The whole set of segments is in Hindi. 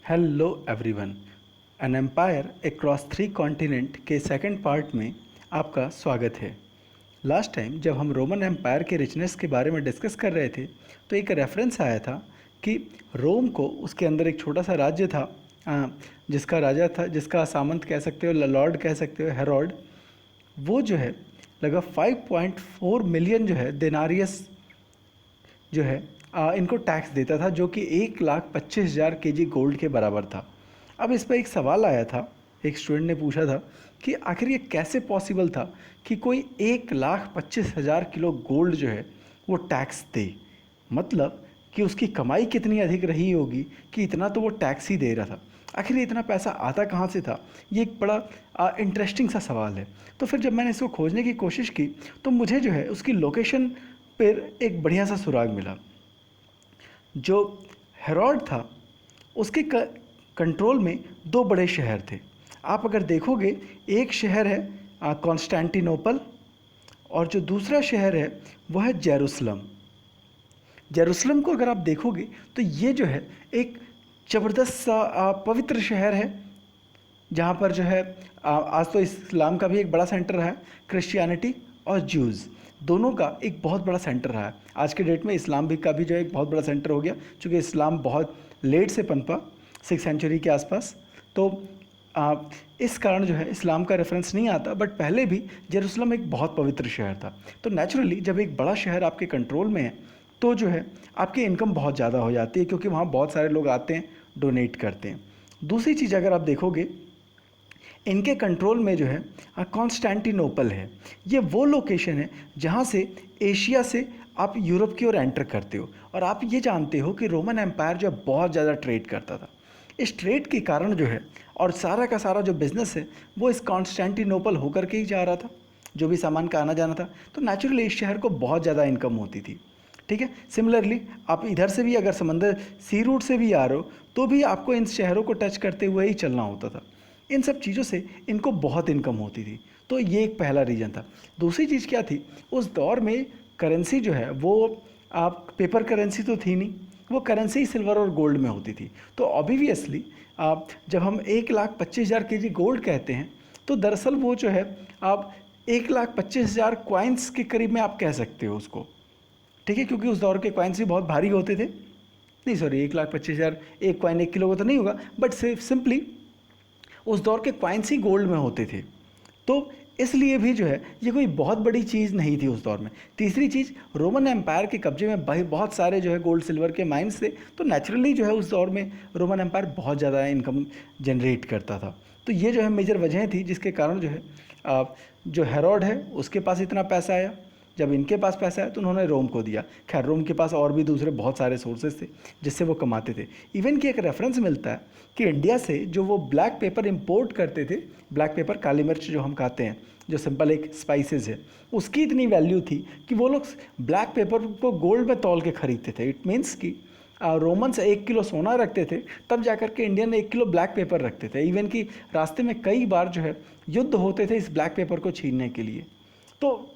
Hello everyone. An empire across 3 continent के सेकंड पार्ट में आपका स्वागत है। लास्ट टाइम जब हम रोमन एम्पायर के रिचनेस के बारे में डिस्कस कर रहे थे तो एक रेफरेंस आया था कि रोम को उसके अंदर एक छोटा सा राज्य था, जिसका राजा था, जिसका सामंत कह सकते हो, लॉर्ड कह सकते हो, हेरोड। वो जो है लगभग 5.4 मिलियन जो है देनारियस जो है इनको टैक्स देता था, जो कि 1,25,000 केजी गोल्ड के बराबर था। अब इस पर एक सवाल आया था, एक स्टूडेंट ने पूछा था कि आखिर ये कैसे पॉसिबल था कि कोई 1,25,000 किलो गोल्ड जो है वो टैक्स दे। मतलब कि उसकी कमाई कितनी अधिक रही होगी कि इतना तो वो टैक्स ही दे रहा था। आखिर इतना पैसा आता कहाँ से था, ये एक बड़ा इंटरेस्टिंग सा सवाल है। तो फिर जब मैंने इसको खोजने की कोशिश की तो मुझे जो है उसकी लोकेशन पर एक बढ़िया सा सुराग मिला। जो हेरोड था उसके कंट्रोल में दो बड़े शहर थे। आप अगर देखोगे, एक शहर है कॉन्स्टेंटिनोपल और जो दूसरा शहर है वह है जेरूसलम। जेरूसलम को अगर आप देखोगे तो ये जो है एक ज़बरदस्त सा पवित्र शहर है, जहाँ पर जो है आज तो इस्लाम का भी एक बड़ा सेंटर रहा है। क्रिश्चियनिटी और ज्यूज़ दोनों का एक बहुत बड़ा सेंटर रहा है। आज के डेट में इस्लाम भी का भी जो है एक बहुत बड़ा सेंटर हो गया, क्योंकि इस्लाम बहुत लेट से पनपा, 6th सेंचुरी के आसपास। तो इस कारण जो है इस्लाम का रेफरेंस नहीं आता, बट पहले भी जेरूसलम एक बहुत पवित्र शहर था। तो नेचुरली जब एक बड़ा शहर आपके कंट्रोल में है तो जो है आपकी इनकम बहुत ज़्यादा हो जाती है, क्योंकि वहाँ बहुत सारे लोग आते हैं, डोनेट करते हैं। दूसरी चीज़ अगर आप देखोगे, इनके कंट्रोल में जो है कॉन्स्टेंटिनोपल है। ये वो लोकेशन है जहाँ से एशिया से आप यूरोप की ओर एंटर करते हो। और आप ये जानते हो कि रोमन एम्पायर जो है बहुत ज़्यादा ट्रेड करता था। इस ट्रेड के कारण जो है और सारा का सारा जो बिज़नेस है वो इस कॉन्स्टेंटिनोपल होकर के ही जा रहा था, जो भी सामान का आना जाना था। तो नेचुरली इस शहर को बहुत ज़्यादा इनकम होती थी। ठीक है, सिमिलरली आप इधर से भी अगर समंदर सी रूट से भी आ रहे हो तो भी आपको इन शहरों को टच करते हुए ही चलना होता था। इन सब चीज़ों से इनको बहुत इनकम होती थी। तो ये एक पहला रीज़न था। दूसरी चीज़ क्या थी, उस दौर में करेंसी जो है वो आप पेपर करेंसी तो थी नहीं, वो करेंसी सिल्वर और गोल्ड में होती थी। तो ऑब्वियसली आप जब हम 1,25,000 केजी गोल्ड कहते हैं तो दरअसल वो जो है आप 1,25,000 क्वाइंस के करीब में आप कह सकते हो उसको। ठीक है, क्योंकि उस दौर के क्वाइंस भी बहुत भारी होते थे। नहीं सॉरी, 1,25,000 एक क्वाइन 1 किलो का तो नहीं होगा, बट सिंपली उस दौर के क्वाइंस ही गोल्ड में होते थे। तो इसलिए भी जो है ये कोई बहुत बड़ी चीज़ नहीं थी उस दौर में। तीसरी चीज़, रोमन एम्पायर के कब्जे में बहुत सारे जो है गोल्ड सिल्वर के माइंस थे। तो नेचुरली जो है उस दौर में रोमन एम्पायर बहुत ज़्यादा इनकम जनरेट करता था। तो ये जो है मेजर वजहें थी जिसके कारण जो है जो हेरोड है उसके पास इतना पैसा आया। जब इनके पास पैसा है तो उन्होंने रोम को दिया। खैर, रोम के पास और भी दूसरे बहुत सारे सोर्सेज थे जिससे वो कमाते थे। इवन कि एक रेफरेंस मिलता है कि इंडिया से जो वो ब्लैक पेपर इंपोर्ट करते थे, ब्लैक पेपर काली मिर्च जो हम खाते हैं, जो सिंपल एक स्पाइसेस है, उसकी इतनी वैल्यू थी कि वो लोग ब्लैक पेपर को गोल्ड में तौल के खरीदते थे। इट मीन्स कि रोमन्स 1 किलो सोना रखते थे, तब जाकर के इंडियन 1 किलो ब्लैक पेपर रखते थे। इवन कि रास्ते में कई बार जो है युद्ध होते थे इस ब्लैक पेपर को छीनने के लिए। तो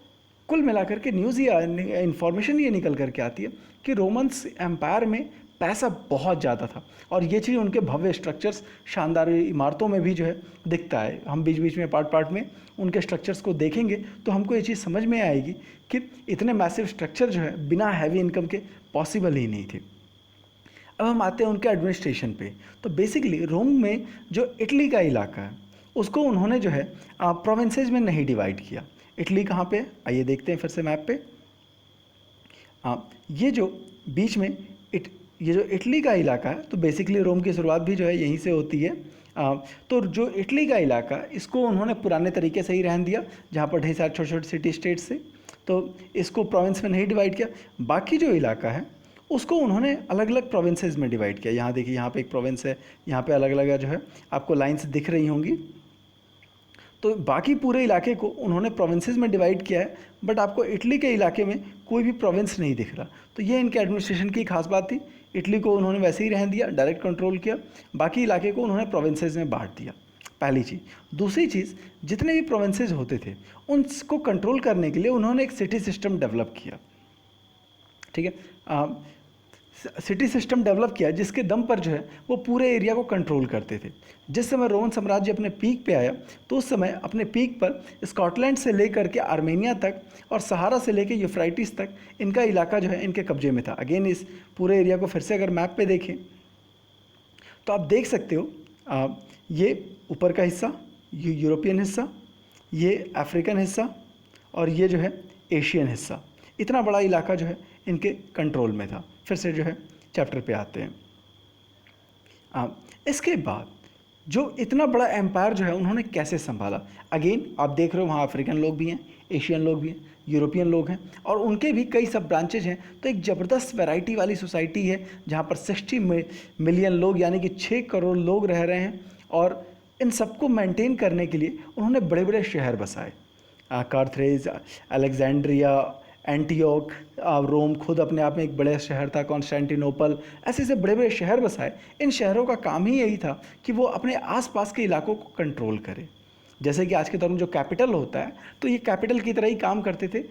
कुल मिलाकर के न्यूज़ ये इन्फॉर्मेशन ये निकल करके आती है कि रोमन्स एम्पायर में पैसा बहुत ज़्यादा था। और ये चीज़ उनके भव्य स्ट्रक्चर्स, शानदार इमारतों में भी जो है दिखता है। हम बीच बीच में पार्ट पार्ट में उनके स्ट्रक्चर्स को देखेंगे तो हमको ये चीज़ समझ में आएगी कि इतने मैसिव स्ट्रक्चर जो है बिना हैवी इनकम के पॉसिबल ही नहीं थे। अब हम आते हैं उनके एडमिनिस्ट्रेशन पे। तो बेसिकली रोम में जो इटली का इलाका है उसको उन्होंने जो है प्रोविंसेस में नहीं डिवाइड किया। इटली कहाँ पे है, आइए देखते हैं फिर से मैप पे। ये जो बीच में ये जो इटली का इलाका है, तो बेसिकली रोम की शुरुआत भी जो है यहीं से होती है। तो जो इटली का इलाका, इसको उन्होंने पुराने तरीके से ही रहने दिया, जहाँ पर ढेर सारे छोटे छोटे सिटी स्टेट्स से। तो इसको प्रोविंस में नहीं डिवाइड किया। बाकी जो इलाका है उसको उन्होंने अलग अलग प्रोविंसेस में डिवाइड किया। यहाँ देखिए, यहाँ पे एक प्रोविंस है, यहाँ पे अलग अलग जो है आपको लाइन्स दिख रही होंगी। तो बाकी पूरे इलाके को उन्होंने प्रोविंसेस में डिवाइड किया है, बट आपको इटली के इलाके में कोई भी प्रोविंस नहीं दिख रहा। तो ये इनके एडमिनिस्ट्रेशन की खास बात थी। इटली को उन्होंने वैसे ही रहने दिया, डायरेक्ट कंट्रोल किया, बाकी इलाके को उन्होंने प्रोविंसेस में बांट दिया। पहली चीज़। दूसरी चीज़, जितने भी प्रोविंसेस होते थे उनको कंट्रोल करने के लिए उन्होंने एक सिटी सिस्टम डेवलप किया। ठीक है, सिटी सिस्टम डेवलप किया जिसके दम पर जो है वो पूरे एरिया को कंट्रोल करते थे। जिस समय रोमन साम्राज्य अपने पीक पे आया तो उस समय अपने पीक पर स्कॉटलैंड से लेकर के आर्मेनिया तक और सहारा से लेकर यूफ्राइटिस तक इनका इलाका जो है इनके कब्जे में था। अगेन इस पूरे एरिया को फिर से अगर मैप पे देखें तो आप देख सकते हो ये ऊपर का हिस्सा, ये यूरोपियन हिस्सा, ये अफ्रीकन हिस्सा और ये जो है एशियन हिस्सा, इतना बड़ा इलाका जो है इनके कंट्रोल में था। फिर से जो है चैप्टर पे आते हैं। इसके बाद जो इतना बड़ा एम्पायर जो है उन्होंने कैसे संभाला। अगेन आप देख रहे हो वहाँ अफ्रीकन लोग भी हैं, एशियन लोग भी हैं, यूरोपियन लोग हैं और उनके भी कई सब ब्रांचेज हैं। तो एक ज़बरदस्त वैरायटी वाली सोसाइटी है जहाँ पर 60 मिलियन लोग यानी कि 6 करोड़ लोग रह रहे हैं। और इन सबको मेंटेन करने के लिए उन्होंने बड़े बड़े शहर बसाए। कार्थरेज, अलेक्जेंड्रिया, एंटियोक, रोम खुद अपने आप में एक बड़ा शहर था, कॉन्स्टेंटिनोपल, ऐसे ऐसे बड़े बड़े शहर बसाए। इन शहरों का काम ही यही था कि वो अपने आसपास के इलाकों को कंट्रोल करे। जैसे कि आज के दौर में जो कैपिटल होता है तो ये कैपिटल की तरह ही काम करते थे।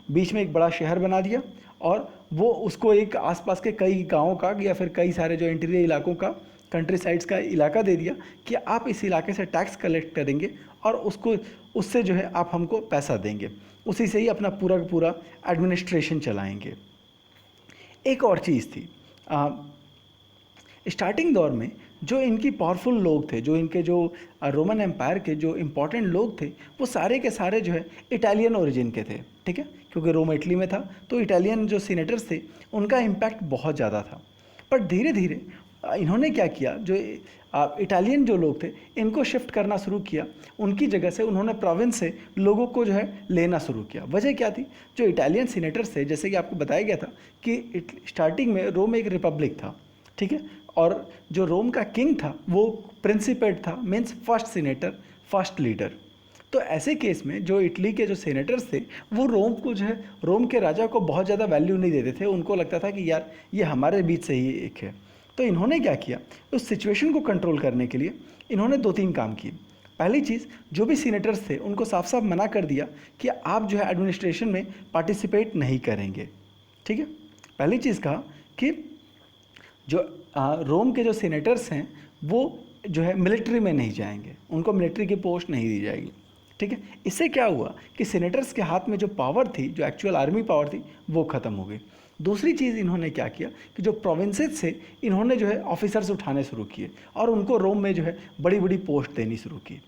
बीच में एक बड़ा शहर बना दिया और वो उसको एक आसपास के कई गाँवों का या फिर कई सारे जो इंटीरियर इलाकों का, कंट्री साइड्स का इलाका दे दिया कि आप इस इलाके से टैक्स कलेक्ट करेंगे और उसको उससे जो है आप हमको पैसा देंगे, उसी से ही अपना पूरा का पूरा एडमिनिस्ट्रेशन चलाएंगे। एक और चीज़ थी, स्टार्टिंग दौर में जो इनकी पावरफुल लोग थे, जो इनके जो रोमन एम्पायर के जो इम्पोर्टेंट लोग थे वो सारे के सारे जो है इटालियन ओरिजिन के थे। ठीक है, क्योंकि रोम इटली में था तो इटालियन जो सीनेटर्स थे उनका इम्पैक्ट बहुत ज़्यादा था। पर धीरे धीरे इन्होंने क्या किया, जो इटालियन जो लोग थे इनको शिफ्ट करना शुरू किया। उनकी जगह से उन्होंने प्रोविंस से लोगों को जो है लेना शुरू किया। वजह क्या थी, जो इटालियन सीनेटर्स थे, जैसे कि आपको बताया गया था कि स्टार्टिंग में रोम एक रिपब्लिक था। ठीक है, और जो रोम का किंग था वो प्रिंसिपेट था, means first senator, first leader. तो ऐसे केस में जो इटली के जो सेनेटर्स थे वो रोम को जो है, रोम के राजा को बहुत ज़्यादा वैल्यू नहीं देते थे। उनको लगता था कि यार ये हमारे बीच से ही एक है। तो इन्होंने क्या किया, उस सिचुएशन को कंट्रोल करने के लिए इन्होंने 2-3 काम किए। पहली चीज़, जो भी सीनेटर्स थे उनको साफ साफ मना कर दिया कि आप जो है एडमिनिस्ट्रेशन में पार्टिसिपेट नहीं करेंगे। ठीक है, पहली चीज़ कहा कि जो रोम के जो सीनेटर्स हैं वो जो है मिलिट्री में नहीं जाएंगे, उनको मिलिट्री की पोस्ट नहीं दी जाएगी। ठीक है, इससे क्या हुआ कि सीनेटर्स के हाथ में जो पावर थी, जो एक्चुअल आर्मी पावर थी, वो ख़त्म हो गई। दूसरी चीज़ इन्होंने क्या किया कि जो प्रोविंसेस से इन्होंने जो है ऑफिसर्स उठाने शुरू किए और उनको रोम में जो है बड़ी बड़ी पोस्ट देनी शुरू की।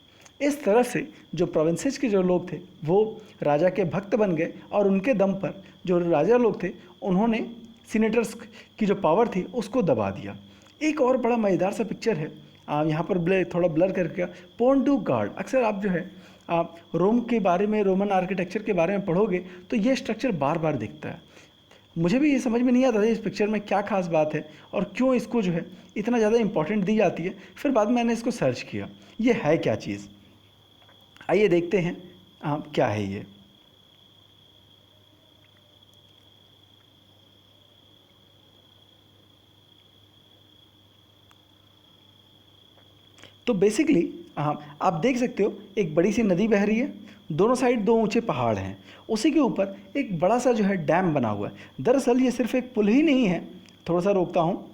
इस तरह से जो प्रोविंसेस के जो लोग थे वो राजा के भक्त बन गए और उनके दम पर जो राजा लोग थे उन्होंने सीनेटर्स की जो पावर थी उसको दबा दिया। एक और बड़ा मज़ेदार सा पिक्चर है, यहाँ पर थोड़ा ब्लर करके, पोंटू गार्ड। अक्सर आप जो है आप रोम के बारे में, रोमन आर्किटेक्चर के बारे में पढ़ोगे तो ये स्ट्रक्चर बार बार दिखता है। मुझे भी ये समझ में नहीं आता था इस पिक्चर में क्या खास बात है और क्यों इसको जो है इतना ज़्यादा इंपॉर्टेंट दी जाती है। फिर बाद में मैंने इसको सर्च किया, ये है क्या चीज़। आइए देखते हैं क्या है ये। तो बेसिकली आप देख सकते हो एक बड़ी सी नदी बह रही है, दोनों साइड 2 ऊंचे पहाड़ हैं, उसी के ऊपर एक बड़ा सा जो है डैम बना हुआ है। दरअसल ये सिर्फ एक पुल ही नहीं है, थोड़ा सा रोकता हूँ,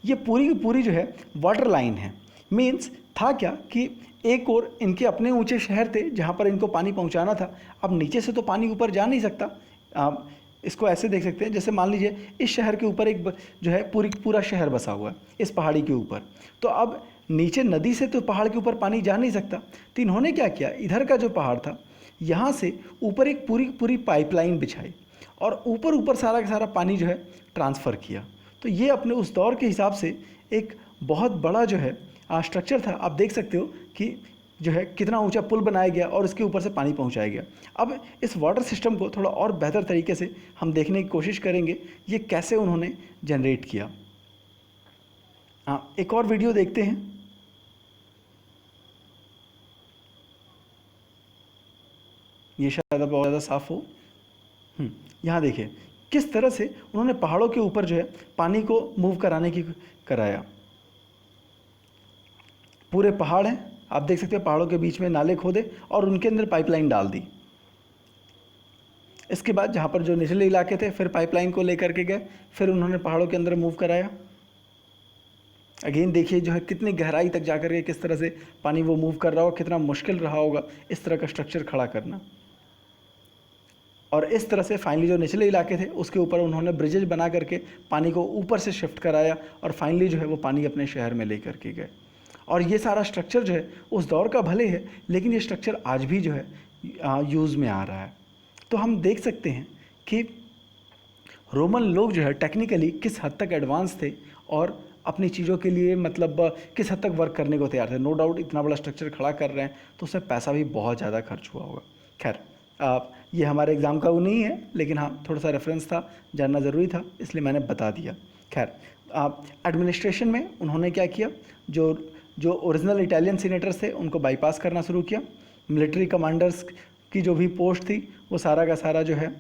ये पूरी की पूरी जो है वाटर लाइन है। मीन्स था क्या कि एक और इनके अपने ऊंचे शहर थे जहाँ पर इनको पानी पहुँचाना था। अब नीचे से तो पानी ऊपर जा नहीं सकता। आप इसको ऐसे देख सकते हैं, जैसे मान लीजिए इस शहर के ऊपर एक जो है पूरा शहर बसा हुआ है इस पहाड़ी के ऊपर। तो अब नीचे नदी से तो पहाड़ के ऊपर पानी जा नहीं सकता। तो इन्होंने क्या किया, इधर का जो पहाड़ था यहाँ से ऊपर एक पूरी पाइपलाइन बिछाई और ऊपर ऊपर सारा का सारा पानी जो है ट्रांसफ़र किया। तो ये अपने उस दौर के हिसाब से एक बहुत बड़ा जो है स्ट्रक्चर था। आप देख सकते हो कि जो है कितना ऊंचा पुल बनाया गया और इसके ऊपर से पानी पहुंचाया गया। अब इस वाटर सिस्टम को थोड़ा और बेहतर तरीके से हम देखने की कोशिश करेंगे, ये कैसे उन्होंने जनरेट किया। एक और वीडियो देखते हैं। ये शायद अब बहुत ज़्यादा साफ हो। यहाँ देखिए किस तरह से उन्होंने पहाड़ों के ऊपर जो है पानी को मूव कराया। पूरे पहाड़ हैं, आप देख सकते हो, पहाड़ों के बीच में नाले खोदे और उनके अंदर पाइपलाइन डाल दी। इसके बाद जहाँ पर जो निचले इलाके थे फिर पाइपलाइन को लेकर के गए, फिर उन्होंने पहाड़ों के अंदर मूव कराया। अगेन देखिए जो है कितनी गहराई तक जाकर के किस तरह से पानी वो मूव कर रहा होगा, कितना मुश्किल रहा होगा इस तरह का स्ट्रक्चर खड़ा करना। और इस तरह से फाइनली जो निचले इलाके थे उसके ऊपर उन्होंने ब्रिजेज बना करके पानी को ऊपर से शिफ्ट कराया और फाइनली जो है वो पानी अपने शहर में ले करके गए। और ये सारा स्ट्रक्चर जो है उस दौर का भले है, लेकिन ये स्ट्रक्चर आज भी जो है यूज़ में आ रहा है। तो हम देख सकते हैं कि रोमन लोग जो है टेक्निकली किस हद तक एडवांस थे और अपनी चीज़ों के लिए मतलब किस हद तक वर्क करने को तैयार थे। नो डाउट इतना बड़ा स्ट्रक्चर खड़ा कर रहे हैं तो उसमें पैसा भी बहुत ज़्यादा खर्च हुआ होगा। खैर ये हमारे एग्ज़ाम का वो नहीं है, लेकिन हाँ थोड़ा सा रेफरेंस था, जानना ज़रूरी था, इसलिए मैंने बता दिया। खैर एडमिनिस्ट्रेशन में उन्होंने क्या किया, जो ओरिजिनल इटालियन सीनेटर्स थे उनको बाईपास करना शुरू किया। मिलिट्री कमांडर्स की जो भी पोस्ट थी वो सारा का सारा जो है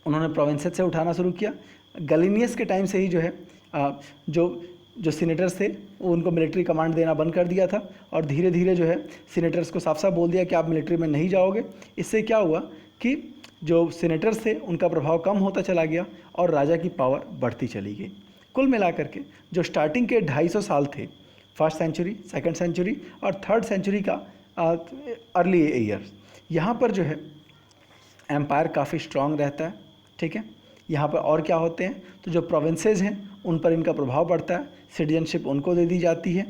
उन्होंने प्रोविंसेस से उठाना शुरू किया। गैलिनियस के टाइम से ही जो है जो सीनेटर्स थे वो उनको मिलिट्री कमांड देना बंद कर दिया था और धीरे धीरे जो है सीनेटर्स को साफ साफ बोल दिया कि आप मिलिट्री में नहीं जाओगे। इससे क्या हुआ कि जो सीनेटर्स थे उनका प्रभाव कम होता चला गया और राजा की पावर बढ़ती चली गई। कुल मिलाकर के जो स्टार्टिंग के 250 साल थे, फर्स्ट सेंचुरी, सेकंड सेंचुरी और थर्ड सेंचुरी का अर्ली ईयर्स, यहाँ पर जो है एम्पायर काफ़ी स्ट्रांग रहता है। ठीक है, यहाँ पर और क्या होते हैं तो जो प्रोविंसेस हैं उन पर इनका प्रभाव पड़ता है, सिटीजनशिप उनको दे दी जाती है।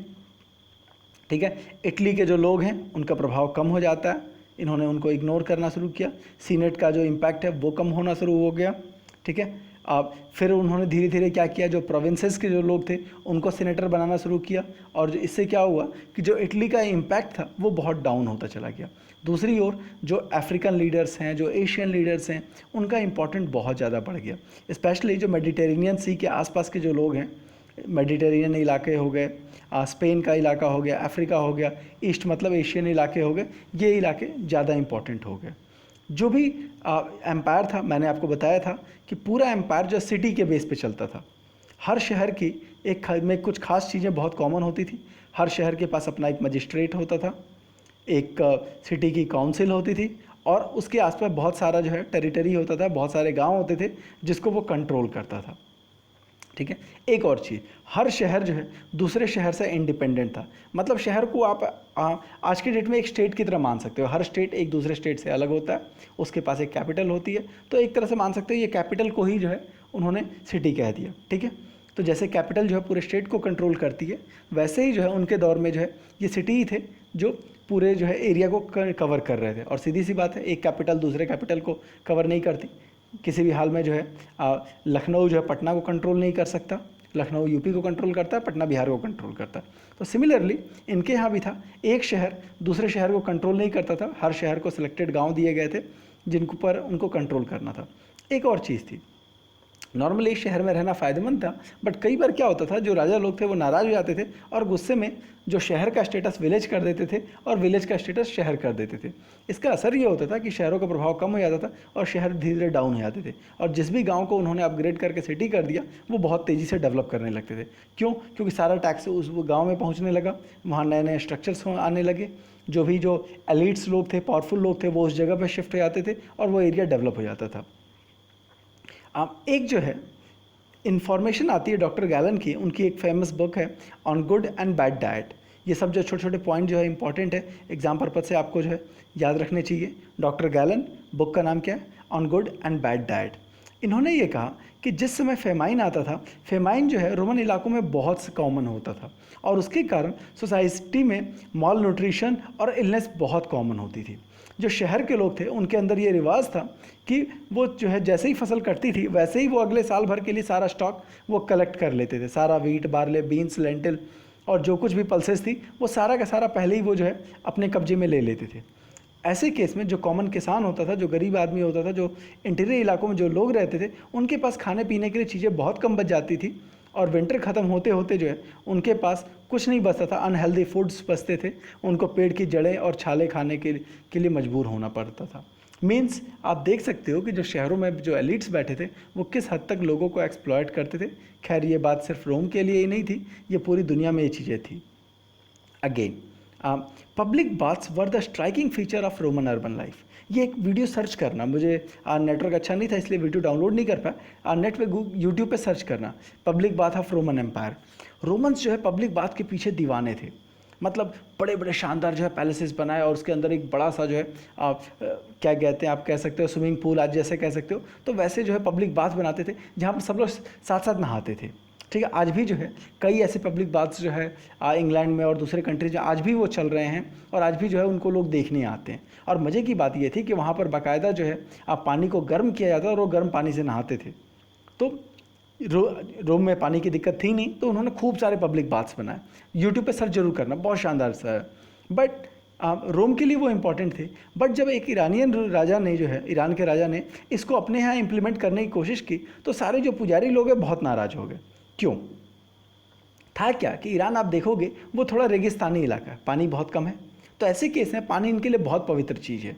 ठीक है, इटली के जो लोग हैं उनका प्रभाव कम हो जाता है, इन्होंने उनको इग्नोर करना शुरू किया। सीनेट का जो इम्पैक्ट है वो कम होना शुरू हो गया। ठीक है, फिर उन्होंने धीरे धीरे क्या किया, जो प्रोविंसेस के जो लोग थे उनको सीनेटर बनाना शुरू किया और इससे क्या हुआ कि जो इटली का इम्पैक्ट था वो बहुत डाउन होता चला गया। दूसरी ओर जो अफ्रीकन लीडर्स हैं, जो एशियन लीडर्स हैं, उनका इम्पोर्टेंट बहुत ज़्यादा बढ़ गया। स्पेशली जो मेडिटेरेनियन सी के आसपास के जो लोग हैं, मेडिटेरेनियन इलाके हो गए, स्पेन का इलाका हो गया, अफ्रीका हो गया, ईस्ट मतलब एशियन इलाके हो गए, ये इलाके ज़्यादा इम्पॉर्टेंट हो गए। जो भी एम्पायर था, मैंने आपको बताया था कि पूरा एम्पायर जो सिटी के बेस पे चलता था। हर शहर की में कुछ खास चीज़ें बहुत कॉमन होती थी। हर शहर के पास अपना एक मजिस्ट्रेट होता था, एक सिटी की काउंसिल होती थी और उसके आसपास बहुत सारा जो है टेरिटरी होता था, बहुत सारे गांव होते थे जिसको वो कंट्रोल करता था। ठीक है, एक और चीज़, हर शहर जो है दूसरे शहर से इंडिपेंडेंट था। मतलब शहर को आप आज के डेट में एक स्टेट की तरह मान सकते हो। हर स्टेट एक दूसरे स्टेट से अलग होता है, उसके पास एक कैपिटल होती है, तो एक तरह से मान सकते हो ये कैपिटल को ही जो है उन्होंने सिटी कह दिया। ठीक है, तो जैसे कैपिटल जो है पूरे स्टेट को कंट्रोल करती है, वैसे ही जो है उनके दौर में जो है ये सिटी ही थे जो पूरे जो है एरिया को कवर कर रहे थे। और सीधी सी बात है, एक कैपिटल दूसरे कैपिटल को कवर नहीं करती। किसी भी हाल में जो है लखनऊ जो है पटना को कंट्रोल नहीं कर सकता, लखनऊ यूपी को कंट्रोल करता है, पटना बिहार को कंट्रोल करता है। तो सिमिलरली इनके यहाँ भी था, एक शहर दूसरे शहर को कंट्रोल नहीं करता था, हर शहर को सिलेक्टेड गांव दिए गए थे जिनको पर उनको कंट्रोल करना था। एक और चीज़ थी, नॉर्मली एक शहर में रहना फ़ायदेमंद था, बट कई बार क्या होता था, जो राजा लोग थे वो नाराज़ हो जाते थे और गुस्से में जो शहर का स्टेटस विलेज कर देते थे और विलेज का स्टेटस शहर कर देते थे। इसका असर ये होता था कि शहरों का प्रभाव कम हो जाता था और शहर धीरे धीरे डाउन हो जाते थे। और जिस भी गांव को उन्होंने अपग्रेड करके सिटी कर दिया वो बहुत तेज़ी से डेवलप करने लगते थे। क्यों? क्योंकि सारा टैक्स उस गाँव में पहुँचने लगा, वहाँ नए नए स्ट्रक्चर्स आने लगे, जो एलिट्स लोग थे, पावरफुल लोग थे, वो उस जगह पर शिफ्ट हो जाते थे और वो एरिया डेवलप हो जाता था। एक जो है इन्फॉर्मेशन आती है डॉक्टर गैलन की, उनकी एक फेमस बुक है on good and bad diet. ये सब जो छोटे छोटे पॉइंट जो है इंपॉर्टेंट है, एग्जाम पर्पज से आपको जो है याद रखने चाहिए। डॉक्टर गैलन, बुक का नाम क्या है? On good and bad diet. इन्होंने ये कहा कि जिस समय फेमाइन आता था, फेमाइन जो है रोमन इलाकों में बहुत कॉमन होता था और उसके कारण सोसाइटी में मॉल न्यूट्रिशन और इलनेस बहुत कॉमन होती थी। जो शहर के लोग थे उनके अंदर ये रिवाज था कि वो जो है जैसे ही फसल कटती थी वैसे ही वो अगले साल भर के लिए सारा स्टॉक वो कलेक्ट कर लेते थे। सारा वीट, बार्ले, बीन्स, लेंटिल और जो कुछ भी पल्सेस थी वो सारा का सारा पहले ही वो जो है अपने कब्जे में ले लेते थे। ऐसे केस में जो कॉमन किसान होता था, जो गरीब आदमी होता था, जो इंटीरियर इलाकों में जो लोग रहते थे, उनके पास खाने पीने के लिए चीज़ें बहुत कम बच जाती थी और विंटर ख़त्म होते होते जो है उनके पास कुछ नहीं बचता था, अनहेल्दी फूड्स बचते थे, उनको पेड़ की जड़ें और छाले खाने के लिए मजबूर होना पड़ता था। मीन्स आप देख सकते हो कि जो शहरों में जो एलिट्स बैठे थे वो किस हद तक लोगों को एक्सप्लॉयट करते थे। खैर ये बात सिर्फ रोम के लिए ही नहीं थी, ये पूरी दुनिया में ये चीज़ें थी। Again public baths were the striking feature of Roman urban life. ये एक वीडियो सर्च करना, मुझे नेटवर्क अच्छा नहीं था इसलिए वीडियो डाउनलोड नहीं कर पाया, नेट पे यूट्यूब पे सर्च करना public bath of Roman empire. Romans जो है पब्लिक बाथ के पीछे दीवाने थे, मतलब बड़े बड़े शानदार जो है पैलेसेस बनाए और उसके अंदर एक बड़ा सा जो है क्या कहते हैं, आप कह सकते हो स्विमिंग पूल आज जैसे कह सकते हो, तो वैसे जो है पब्लिक बाथ बनाते थे जहाँ पर सब लोग साथ साथ नहाते थे। ठीक है, आज भी जो है कई ऐसे पब्लिक बाथ्स जो है इंग्लैंड में और दूसरे कंट्रीज में आज भी वो चल रहे हैं और आज भी जो है उनको लोग देखने आते हैं। और मज़े की बात ये थी कि वहाँ पर बाकायदा जो है पानी को गर्म किया जाता और वो गर्म पानी से नहाते थे। तो रोम में पानी की दिक्कत थी नहीं तो उन्होंने खूब सारे पब्लिक बाथ्स बनाए। यूट्यूब पे सर्च जरूर करना, बहुत शानदार सा है। बट रोम के लिए वो इम्पॉर्टेंट थे। बट जब एक ईरानियन राजा ने जो है, ईरान के राजा ने इसको अपने यहाँ इम्प्लीमेंट करने की कोशिश की तो सारे जो पुजारी लोग हैं बहुत नाराज़ हो गए। क्यों था क्या कि ईरान आप देखोगे वो थोड़ा रेगिस्तानी इलाका है, पानी बहुत कम है, तो ऐसे केस में पानी इनके लिए बहुत पवित्र चीज़ है।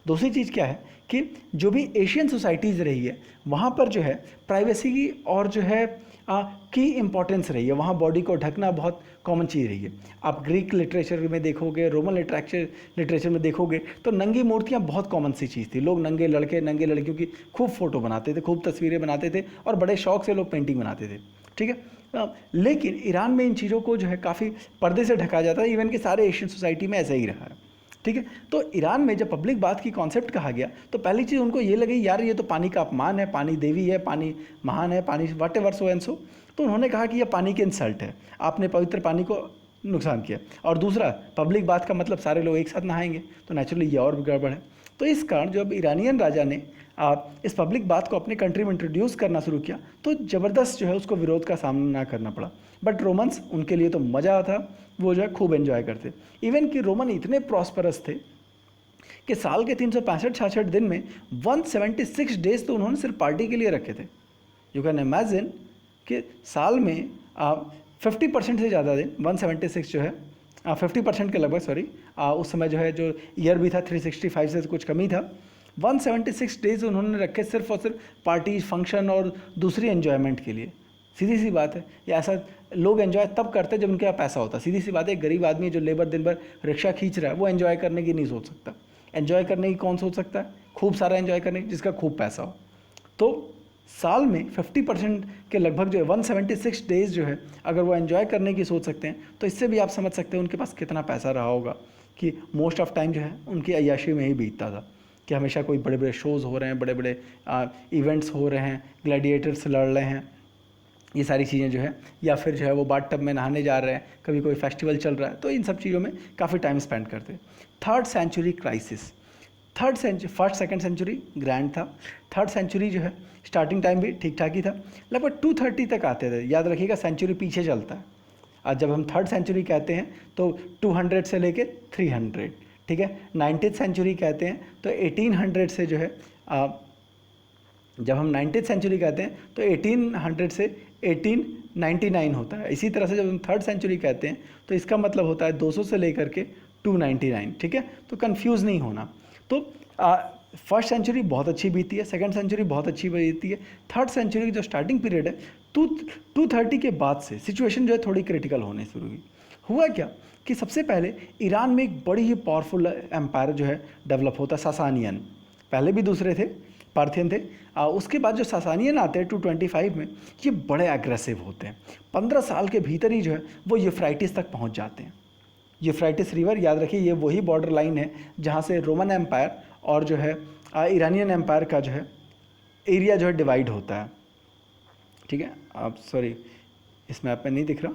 दूसरी चीज़ क्या है कि जो भी एशियन सोसाइटीज़ रही है वहाँ पर जो है प्राइवेसी की और जो है की इम्पोर्टेंस रही है, वहाँ बॉडी को ढकना बहुत कॉमन चीज़ रही है। आप ग्रीक लिटरेचर में देखोगे, रोमन लिटरेचर में देखोगे तो नंगी मूर्तियाँ बहुत कॉमन सी चीज़ थी। लोग नंगे लड़के नंगे लड़कियों की खूब फोटो बनाते थे, खूब तस्वीरें बनाते थे और बड़े शौक से लोग पेंटिंग बनाते थे। ठीक है, लेकिन ईरान में इन चीज़ों को जो है काफ़ी पर्दे से ढका जाता है, इवन कि सारे एशियन सोसाइटी में ऐसा ही रहा है। ठीक है, तो ईरान में जब पब्लिक बाथ की कॉन्सेप्ट कहा गया तो पहली चीज़ उनको ये लगी यार ये तो पानी का अपमान है, पानी देवी है, पानी महान है, पानी what ever so and so. तो उन्होंने कहा कि यह पानी की इंसल्ट है, आपने पवित्र पानी को नुकसान किया। और दूसरा, पब्लिक बाथ का मतलब सारे लोग एक साथ नहाएंगे, तो नेचुरली ये और भी गड़बड़ है। तो इस कारण जब ईरानियन राजा ने इस पब्लिक बाथ को अपने कंट्री में इंट्रोड्यूस करना शुरू किया तो ज़बरदस्त जो है उसको विरोध का सामना करना पड़ा। बट रोमन्स, उनके लिए तो मज़ा था, वो जो है खूब एंजॉय करते। इवन कि रोमन इतने प्रॉस्परस थे कि साल के 365-66 दिन में 176 डेज तो उन्होंने सिर्फ पार्टी के लिए रखे थे। यू कैन इमेजिन कि साल में 50% से ज़्यादा दिन, 176 जो है 50% के लगभग, सॉरी उस समय जो है जो ईयर भी था 365 से कुछ कमी था, 176 डेज उन्होंने रखे सिर्फ और सिर्फ पार्टी, फंक्शन और दूसरी एन्जॉयमेंट के लिए। सीधी सी बात है, ये ऐसा लोग एंजॉय तब करते जब उनके पास पैसा होता। सीधी सी बात है, एक गरीब आदमी जो लेबर दिन भर रिक्शा खींच रहा है वो एंजॉय करने की नहीं सोच सकता। एंजॉय करने की कौन सोच सकता है? खूब सारा एंजॉय करने की, जिसका खूब पैसा हो। तो साल में 50% के लगभग जो है 176 डेज जो है अगर वो एंजॉय करने की सोच सकते हैं तो इससे भी आप समझ सकते हैं उनके पास कितना पैसा रहा होगा कि मोस्ट ऑफ टाइम जो है उनकी अय्याशी में ही बीतता था कि हमेशा कोई बड़े बड़े शोज़ हो रहे हैं, बड़े बड़े इवेंट्स हो रहे हैं, ग्लैडिएटर्स लड़ रहे हैं, ये सारी चीज़ें जो है, या फिर जो है वो बाथ टब में नहाने जा रहे हैं, कभी कोई फेस्टिवल चल रहा है, तो इन सब चीज़ों में काफ़ी टाइम स्पेंड करते हैं। Third century crisis, first second century grand था, थर्ड सेंचुरी जो है स्टार्टिंग टाइम भी ठीक ठाक ही था, लगभग 230 तक आते थे। याद रखिएगा सेंचुरी पीछे चलता है, आज जब हम थर्ड सेंचुरी कहते हैं तो 200 से लेके 300, ठीक है। 19th सेंचुरी कहते हैं तो 1800 से जो है जब हम 19th सेंचुरी कहते हैं तो 1800 से 1899 होता है। इसी तरह से जब हम थर्ड सेंचुरी कहते हैं तो इसका मतलब होता है 200 से लेकर के 299, ठीक है। तो कंफ्यूज नहीं होना। तो फर्स्ट सेंचुरी बहुत अच्छी बीती है, सेकंड सेंचुरी बहुत अच्छी बीती है, थर्ड सेंचुरी की जो स्टार्टिंग पीरियड है 230 के बाद से सिचुएशन जो है थोड़ी क्रिटिकल होने शुरू हुई। हुआ क्या कि सबसे पहले ईरान में एक बड़ी ही पावरफुल एम्पायर जो है डेवलप होता, सासानियन। पहले भी दूसरे थे, पार्थियन थे। उसके बाद जो सासानियन आते हैं 225 में, ये बड़े एग्रेसिव होते हैं। 15 साल के भीतर ही जो है वो यूफ्राइटिस तक पहुंच जाते हैं। यूफ्राइटिस रिवर, याद रखिए, ये वही बॉर्डर लाइन है जहाँ से रोमन एम्पायर और जो है ईरानियन एम्पायर का जो है एरिया जो है डिवाइड होता है, ठीक है। आप सॉरी, इस मैप में नहीं दिख रहा,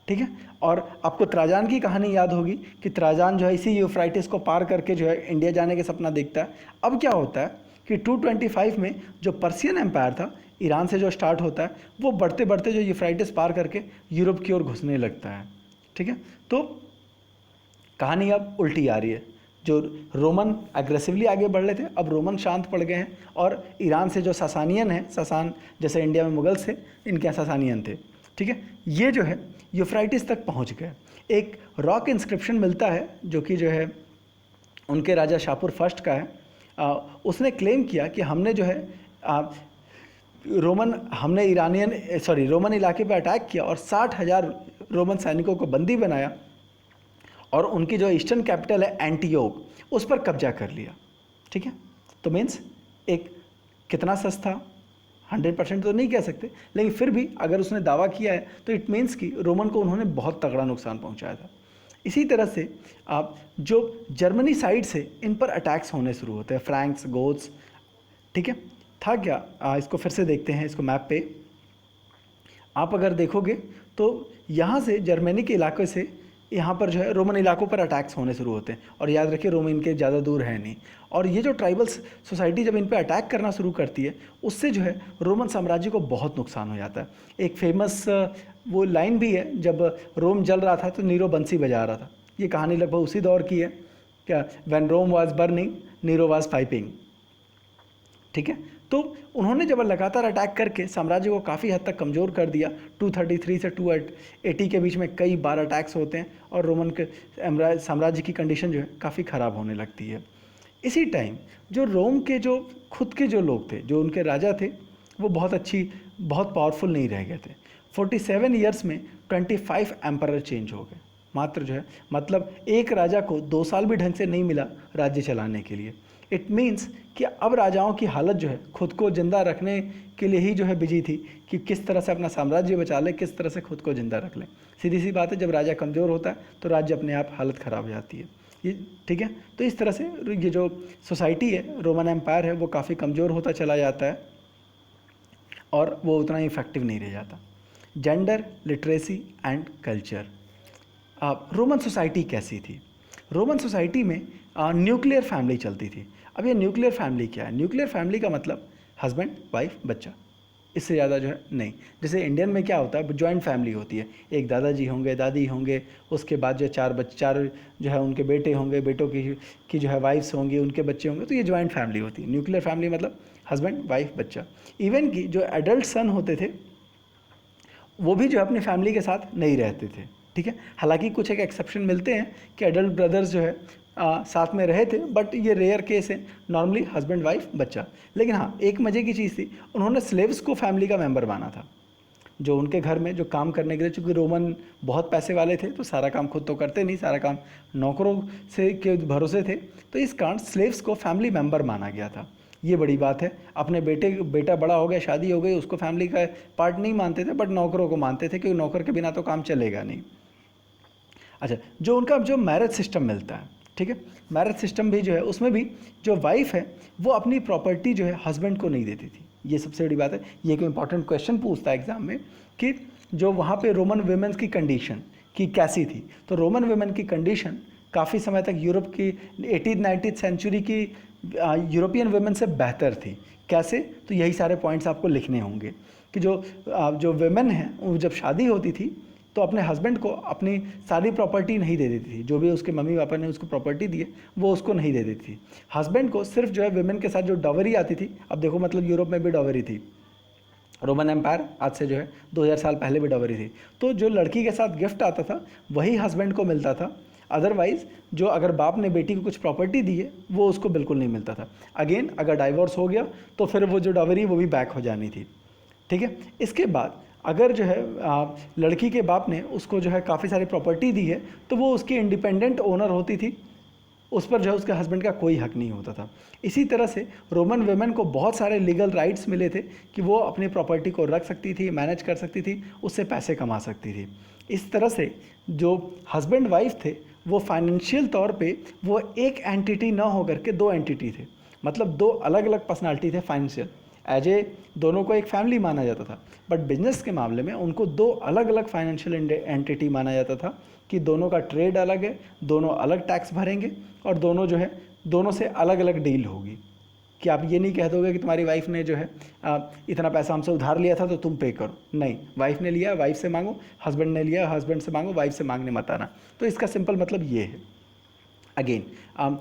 ठीक है। और आपको त्राजान की कहानी याद होगी कि त्राजान जो है इसी यूफ्राइटिस को पार करके जो है इंडिया जाने के सपना देखता है। अब क्या होता है कि 225 में जो पर्शियन एम्पायर था, ईरान से जो स्टार्ट होता है, वो बढ़ते बढ़ते जो यूफ्राइटिस पार करके यूरोप की ओर घुसने लगता है, ठीक है। तो कहानी अब उल्टी आ रही है। जो रोमन एग्रेसिवली आगे बढ़ रहे थे, अब रोमन शांत पड़ गए हैं और ईरान से जो सासानियन है, सासान जैसे इंडिया में मुगल्स थे, इनके यहाँ सासानियन थे, ठीक है। ये जो है यूफ्राइटिस तक पहुँच गए। एक रॉक इंस्क्रिप्शन मिलता है जो कि जो है उनके राजा शाहपुर फर्स्ट का है। उसने क्लेम किया कि हमने जो है रोमन इलाके पर अटैक किया और 60,000 रोमन सैनिकों को बंदी बनाया और उनकी जो ईस्टर्न कैपिटल है एंटियोक, उस पर कब्जा कर लिया। ठीक है, तो मीन्स एक कितना सस्ता, 100% तो नहीं कह सकते, लेकिन फिर भी अगर उसने दावा किया है तो इट मीन्स कि रोमन को उन्होंने बहुत तगड़ा नुकसान पहुंचाया था। इसी तरह से आप जो जर्मनी साइड से इन पर अटैक्स होने शुरू होते हैं, फ्रैंक्स, गोथ्स। ठीक है, था क्या, इसको फिर से देखते हैं, इसको मैप पे आप अगर देखोगे तो यहाँ से जर्मनी के इलाके से यहाँ पर जो है रोमन इलाकों पर अटैक्स होने शुरू होते हैं। और याद रखिए रोम इनके ज़्यादा दूर है नहीं, और ये जो ट्राइबल सोसाइटी जब इन पे अटैक करना शुरू करती है, उससे जो है रोमन साम्राज्य को बहुत नुकसान हो जाता है। एक फेमस वो लाइन भी है, जब रोम जल रहा था तो नीरो बंसी बजा रहा था। ये कहानी लगभग उसी दौर की है, क्या, when Rome was burning Nero was piping. ठीक है, तो उन्होंने जब लगातार अटैक करके साम्राज्य को काफ़ी हद तक कमज़ोर कर दिया। 233 से 280 के बीच में कई बार अटैक्स होते हैं और रोमन के साम्राज्य की कंडीशन जो है काफ़ी ख़राब होने लगती है। इसी टाइम जो रोम के जो खुद के जो लोग थे, जो उनके राजा थे, वो बहुत पावरफुल नहीं रह गए थे। 47 ईयर्स में 25 एम्परर चेंज हो गए। मात्र जो है मतलब एक राजा को 2 साल भी ढंग से नहीं मिला राज्य चलाने के लिए। इट मीन्स कि अब राजाओं की हालत जो है खुद को ज़िंदा रखने के लिए ही जो है बिजी थी कि किस तरह से अपना साम्राज्य बचा ले, किस तरह से खुद को ज़िंदा रख ले। सीधी सी बात है, जब राजा कमज़ोर होता है तो राज्य अपने आप हालत ख़राब हो जाती है। ये ठीक है, तो इस तरह से ये जो सोसाइटी है, रोमन एम्पायर है, वो काफ़ी कमज़ोर होता चला जाता है और वो उतना इफेक्टिव नहीं रह जाता। Gender, literacy and culture. Roman society कैसी थी? रोमन सोसाइटी में न्यूक्लियर फैमिली चलती थी। अब ये न्यूक्लियर फैमिली क्या है? न्यूक्लियर फैमिली का मतलब हस्बैंड, वाइफ, बच्चा, इससे ज़्यादा जो है नहीं। जैसे इंडियन में क्या होता है, जॉइंट फैमिली होती है, एक दादाजी होंगे, दादी होंगे, उसके बाद जो चार जो है उनके बेटे होंगे, बेटों की जो है वाइफ्स होंगी, उनके बच्चे होंगे, तो ये जॉइंट फैमिली होती है। न्यूक्लियर फैमिली मतलब हस्बैंड, वाइफ, बच्चा। इवन कि जो एडल्ट सन होते थे वो भी जो है अपनी फैमिली के साथ नहीं रहते थे। ठीक है, हालांकि कुछ एक एक्सेप्शन मिलते हैं कि एडल्ट ब्रदर्स जो है साथ में रहे थे, बट ये रेयर केस है, नॉर्मली हस्बैंड, वाइफ, बच्चा। लेकिन हाँ, एक मज़े की चीज़ थी, उन्होंने स्लेव्स को फैमिली का मेंबर माना था, जो उनके घर में जो काम करने के लिए, चूँकि रोमन बहुत पैसे वाले थे तो सारा काम खुद तो करते नहीं, सारा काम नौकरों से के भरोसे थे, तो इस कारण स्लेव्स को फैमिली मेंबर माना गया था। ये बड़ी बात है। अपने बेटा बड़ा हो गया, शादी हो गई, उसको फैमिली का पार्ट नहीं मानते थे, बट नौकरों को मानते थे, क्योंकि नौकर के बिना तो काम चलेगा नहीं। अच्छा, जो उनका जो मैरिज सिस्टम मिलता है, ठीक है, मैरिज सिस्टम भी जो है उसमें भी जो वाइफ है वो अपनी प्रॉपर्टी जो है हस्बैंड को नहीं देती थी। ये सबसे बड़ी बात है। ये कोई इंपॉर्टेंट क्वेश्चन पूछता है एग्जाम में कि जो वहाँ पे रोमन वुमेन्स की कंडीशन की कैसी थी, तो रोमन वुमेन की कंडीशन काफ़ी समय तक यूरोप की 18th-19th सेंचुरी की यूरोपियन वुमेन से बेहतर थी। कैसे? तो यही सारे पॉइंट्स आपको लिखने होंगे कि जो वुमेन हैं जब शादी होती थी तो अपने हस्बैंड को अपनी सारी प्रॉपर्टी नहीं दे देती थी। जो भी उसके मम्मी पापा ने उसको प्रॉपर्टी दी है वो उसको नहीं दे देती थी। हस्बैंड को सिर्फ जो है वुमेन के साथ जो डॉवरी आती थी, अब देखो मतलब यूरोप में भी डॉवरी थी, रोमन एम्पायर आज से जो है 2000 साल पहले भी डॉवरी थी। तो जो लड़की के साथ गिफ्ट आता था वही हस्बैंड को मिलता था। अदरवाइज़ जो अगर बाप ने बेटी को कुछ प्रॉपर्टी दी है वो उसको बिल्कुल नहीं मिलता था। अगेन अगर डाइवोर्स हो गया तो फिर वो जो डॉवरी वो भी बैक हो जानी थी। ठीक है, इसके बाद अगर जो है लड़की के बाप ने उसको जो है काफ़ी सारी प्रॉपर्टी दी है तो वो उसकी इंडिपेंडेंट ओनर होती थी, उस पर जो है उसके हस्बैंड का कोई हक नहीं होता था। इसी तरह से रोमन वुमेन को बहुत सारे लीगल राइट्स मिले थे कि वो अपनी प्रॉपर्टी को रख सकती थी, मैनेज कर सकती थी, उससे पैसे कमा सकती थी। इस तरह से जो हस्बैंड वाइफ थे वो फाइनेंशियल तौर पे वो एक एंटिटी ना होकर के दो एंटिटी थे, मतलब दो अलग अलग पर्सनालिटी थे फाइनेंशियल। एज ए दोनों को एक फैमिली माना जाता था, बट बिजनेस के मामले में उनको दो अलग अलग फाइनेंशियल एंटिटी माना जाता था कि दोनों का ट्रेड अलग है, दोनों अलग टैक्स भरेंगे और दोनों जो है दोनों से अलग अलग डील होगी। कि आप ये नहीं कह दोगे कि तुम्हारी वाइफ ने जो है इतना पैसा हमसे उधार लिया था तो तुम पे करो, नहीं, वाइफ ने लिया वाइफ से मांगो, हस्बैंड ने लिया हस्बैंड से मांगो, वाइफ से मांगने मत आना। तो इसका सिंपल मतलब ये है। अगेन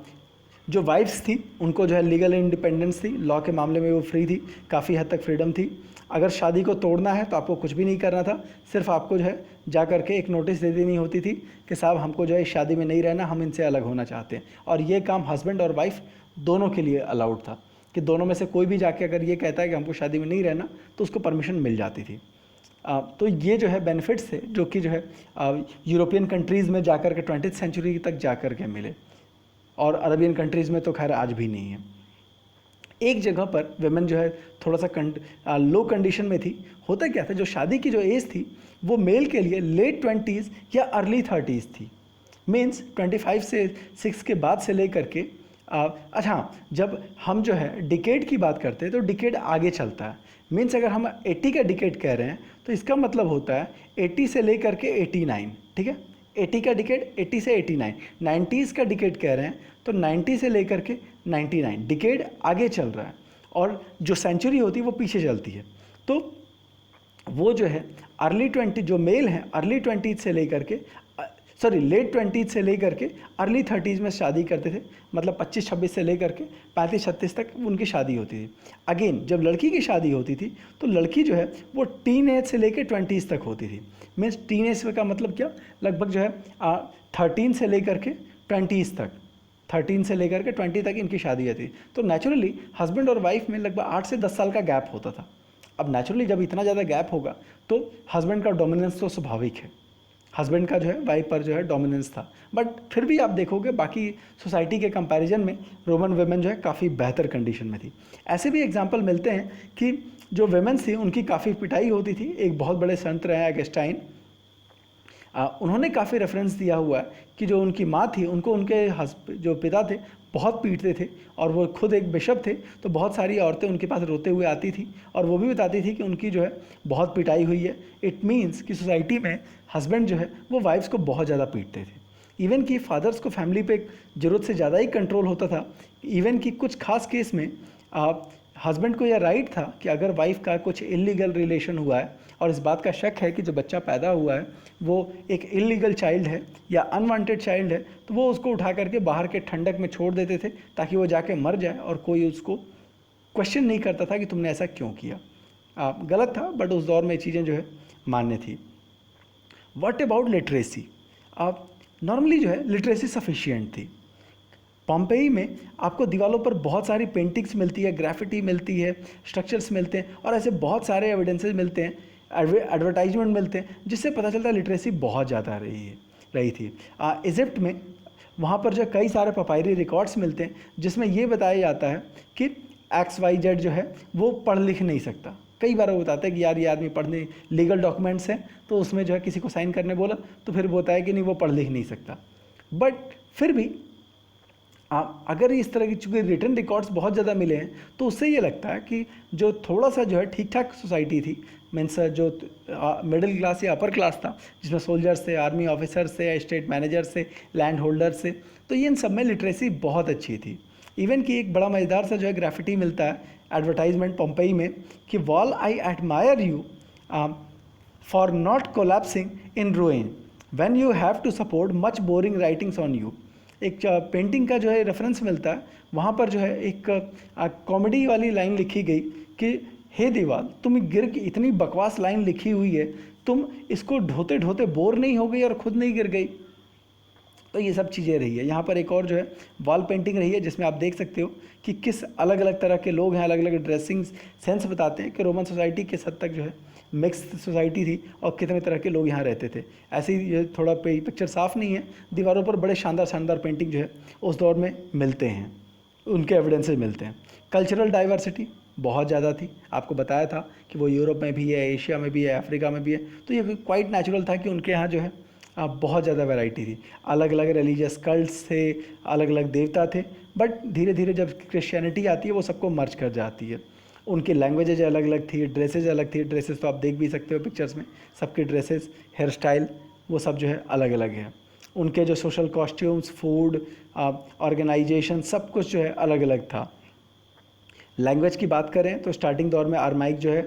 जो वाइफ्स थी उनको जो है लीगल इंडिपेंडेंस थी, लॉ के मामले में वो फ्री थी, काफ़ी हद तक फ्रीडम थी। अगर शादी को तोड़ना है तो आपको कुछ भी नहीं करना था, सिर्फ आपको जो है जा करके एक नोटिस दे देनी होती थी कि साहब हमको जो है इस शादी में नहीं रहना, हम इनसे अलग होना चाहते हैं। और ये काम हस्बैंड और वाइफ दोनों के लिए अलाउड था कि दोनों में से कोई भी जाके अगर ये कहता है कि हमको शादी में नहीं रहना तो उसको परमिशन मिल जाती थी। तो ये जो है बेनिफिट्स थे जो कि जो है यूरोपियन कंट्रीज़ में जाकर के 20th सेंचुरी तक जाकर के मिले, और अरबियन कंट्रीज़ में तो खैर आज भी नहीं है। एक जगह पर वेमेन जो है थोड़ा सा लो कंडीशन में थी। होता क्या था, जो शादी की जो एज थी वो मेल के लिए लेट 20s या अर्ली 30s थी। मीन्स 25 से 6 के बाद से लेकर के अच्छा, जब हम जो है डिकेड की बात करते हैं तो डिकेड आगे चलता है। मीन्स अगर हम 80 का डिकेड कह रहे हैं तो इसका मतलब होता है 80 से लेकर के 89, ठीक है। 80 का डिकेड 80 से 89, 90s का डिकेड कह रहे हैं तो 90 से लेकर के 99, डिकेड आगे चल रहा है और जो सेंचुरी होती है वो पीछे चलती है। तो वो जो है अर्ली 20 जो मेल हैं अर्ली 20 से लेकर के लेट 20 से लेकर के अर्ली 30s में शादी करते थे। मतलब 25-26 से लेकर के 35-36 तक उनकी शादी होती थी। अगेन जब लड़की की शादी होती थी तो लड़की जो है वो टीन एज से लेकर 20s तक होती थी। मीन्स टीन एज का मतलब क्या, लगभग जो है 13 से लेकर के 20s तक, 13 से लेकर के 20 तक इनकी शादी होती। तो नेचुरली हस्बैंड और वाइफ में लगभग 8 से 10 साल का गैप होता था। अब नेचुरली जब इतना ज़्यादा गैप होगा तो हस्बैंड का डोमिनेंस तो स्वाभाविक है, हस्बैंड का जो है वाइफ पर जो है डोमिनेंस था। बट फिर भी आप देखोगे बाकी सोसाइटी के कंपैरिजन में रोमन वेमेन जो है काफ़ी बेहतर कंडीशन में थी। ऐसे भी एग्जांपल मिलते हैं कि जो वेमेन थी उनकी काफ़ी पिटाई होती थी। एक बहुत बड़े संत रहे अगस्टाइन, उन्होंने काफ़ी रेफरेंस दिया हुआ है कि जो उनकी माँ थी उनको उनके जो पिता थे बहुत पीटते थे, और वो खुद एक बिशप थे। तो बहुत सारी औरतें उनके पास रोते हुए आती थी और वो भी बताती थी कि उनकी जो है बहुत पिटाई हुई है। इट मीन्स कि सोसाइटी में हस्बैंड जो है वो वाइफ्स को बहुत ज़्यादा पीटते थे। इवन कि फादर्स को फैमिली पे ज़रूरत से ज़्यादा ही कंट्रोल होता था। इवन कि कुछ खास केस में हस्बैंड को यह राइट था कि अगर वाइफ का कुछ इलीगल रिलेशन हुआ है और इस बात का शक है कि जो बच्चा पैदा हुआ है वो एक इलीगल चाइल्ड है या अनवांटेड चाइल्ड है, तो वो उसको उठा करके बाहर के ठंडक में छोड़ देते थे ताकि वो जाके मर जाए और कोई उसको क्वेश्चन नहीं करता था कि तुमने ऐसा क्यों किया। गलत था, बट उस दौर में चीज़ें जो है मान्य थी। What about literacy? नॉर्मली जो है लिटरेसी सफिशिएंट थी। पॉम्पेई में आपको दीवारों पर बहुत सारी पेंटिंग्स मिलती है, ग्राफिटी मिलती है, स्ट्रक्चर्स मिलते हैं और ऐसे बहुत सारे एविडेंसेस मिलते हैं, एडवर्टाइजमेंट मिलते हैं, जिससे पता चलता है लिटरेसी बहुत ज़्यादा रही थी। इजिप्ट में वहाँ पर जो कई सारे पपायरी रिकॉर्ड्स मिलते हैं जिसमें ये बताया जाता है कि XYZ जो है वो पढ़ लिख नहीं सकता। कई बार वो बताता है कि यार ये आदमी पढ़ने, लीगल डॉक्यूमेंट्स हैं तो उसमें जो है किसी को साइन करने बोला तो फिर वो बताया कि नहीं वो पढ़ लिख नहीं सकता। बट फिर भी अगर इस तरह की चूँकि रिटन रिकॉर्ड्स बहुत ज़्यादा मिले हैं तो उससे ये लगता है कि जो थोड़ा सा जो है ठीक ठाक सोसाइटी थी, मीन्स जो मिडिल क्लास या अपर क्लास था जिसमें सोल्जर्स थे, आर्मी ऑफिसर्स थे, स्टेट मैनेजर्स थे, लैंड होल्डर्स थे, तो ये इन सब में लिटरेसी बहुत अच्छी थी। इवन कि एक बड़ा मज़ेदार सा जो है ग्राफिटी मिलता है एडवर्टाइजमेंट पॉम्पेई में कि wall I admire you for not collapsing in ruin when you have to support much boring writings on you. एक पेंटिंग का जो है रेफरेंस मिलता है, वहाँ पर जो है एक कॉमेडी वाली लाइन लिखी गई कि हे दीवाल तुम इतनी बकवास लाइन लिखी हुई है, तुम इसको ढोते ढोते बोर नहीं हो गई और खुद नहीं गिर गई। तो ये सब चीज़ें रही है। यहाँ पर एक और जो है वॉल पेंटिंग रही है जिसमें आप देख सकते हो कि किस अलग अलग तरह के लोग हैं, अलग अलग ड्रेसिंग सेंस बताते हैं कि रोमन सोसाइटी किस हद तक जो है मिक्स सोसाइटी थी और कितने तरह के लोग यहाँ रहते थे। ऐसे ही ये थोड़ा पिक्चर साफ़ नहीं है, दीवारों पर बड़े शानदार शानदार पेंटिंग जो है उस दौर में मिलते हैं, उनके एविडेंसेस मिलते हैं। कल्चरल डाइवर्सिटी बहुत ज़्यादा थी, आपको बताया था कि वो यूरोप में भी है, एशिया में भी है, अफ्रीका में भी है। तो ये क्वाइट नेचुरल था कि उनके यहाँ जो है बहुत ज़्यादा वैरायटी थी, अलग अलग रिलीजियस कल्ट्स थे, अलग अलग देवता थे। बट धीरे धीरे जब क्रिश्चियनिटी आती है वो सबको मर्ज कर जाती है। उनकी लैंग्वेजेज अलग अलग थी, ड्रेसेज अलग थी। ड्रेसेस तो आप देख भी सकते हो पिक्चर्स में, सबके ड्रेसेस, हेयर स्टाइल वो सब जो है अलग अलग है। उनके जो सोशल कॉस्ट्यूम्स, फूड, ऑर्गेनाइजेशन, सब कुछ जो है अलग अलग था। लैंग्वेज की बात करें तो स्टार्टिंग दौर में अरमाइक जो है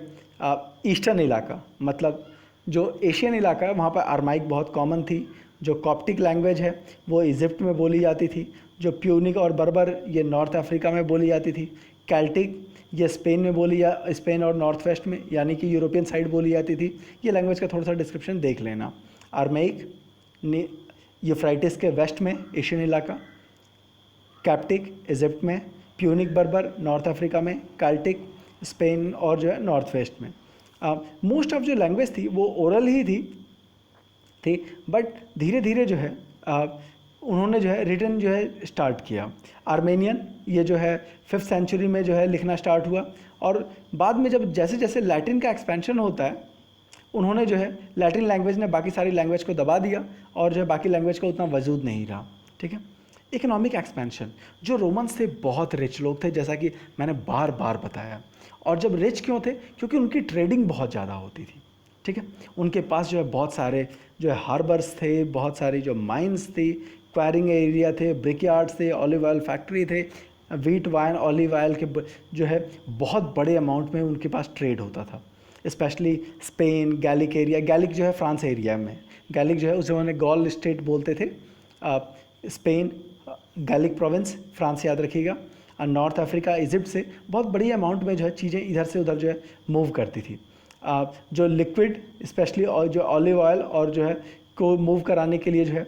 ईस्टर्न इलाका, मतलब जो एशियन इलाका है वहाँ पर अरमाइक बहुत कॉमन थी। जो कॉप्टिक लैंग्वेज है वो इजिप्ट में बोली जाती थी। जो प्यूनिक और बर्बर ये नॉर्थ अफ्रीका में बोली जाती थी। कैल्टिक ये स्पेन में बोली या स्पेन और नॉर्थ वेस्ट में यानी कि यूरोपियन साइड बोली जाती थी। ये लैंग्वेज का थोड़ा सा डिस्क्रिप्शन देख लेना। अरमाइक यूफ्राइटिस के वेस्ट में एशियन इलाका, कैप्टिक इजिप्ट में, प्यूनिक बर्बर नॉर्थ अफ्रीका में, कैल्टिक स्पेन और जो है नॉर्थ वेस्ट में। मोस्ट ऑफ जो लैंग्वेज थी वो ओरल ही थी बट धीरे धीरे जो है उन्होंने जो है रिटन जो है स्टार्ट किया। आर्मेनियन ये जो है 5th सेंचुरी में जो है लिखना स्टार्ट हुआ, और बाद में जब जैसे जैसे लैटिन का एक्सपेंशन होता है उन्होंने जो है लैटिन लैंग्वेज ने बाकी सारी लैंग्वेज को दबा दिया, और जो है बाकी लैंग्वेज का उतना वजूद नहीं रहा। ठीक है, इकोनॉमिक एक्सपेंशन, जो रोमन्स थे बहुत रिच लोग थे जैसा कि मैंने बार बार बताया। और जब रिच क्यों थे? क्योंकि उनकी ट्रेडिंग बहुत ज़्यादा होती थी। ठीक है, उनके पास जो है बहुत सारे जो है हार्बर्स थे, बहुत सारी जो माइंस थी, क्वायरिंग एरिया थे, ब्रिकयार्ड्स थे, ऑलिव ऑयल फैक्ट्री थे, वीट वाइन ऑलिव ऑयल के जो है बहुत बड़े अमाउंट में उनके पास ट्रेड होता था। Specially Spain, Gallic area, Gallic जो है फ्रांस एरिया में, गैलिक जो है उसे उन्होंने गॉल स्टेट बोलते थे। स्पेन, गैलिक प्रोविंस, फ्रांस याद रखिएगा। और नॉर्थ अफ्रीका, इजिप्ट से बहुत बड़ी अमाउंट में जो है चीज़ें इधर से उधर जो है मूव करती थी। जो लिक्विड स्पेशली जो ऑलिव ऑयल और जो है को मूव कराने के लिए जो है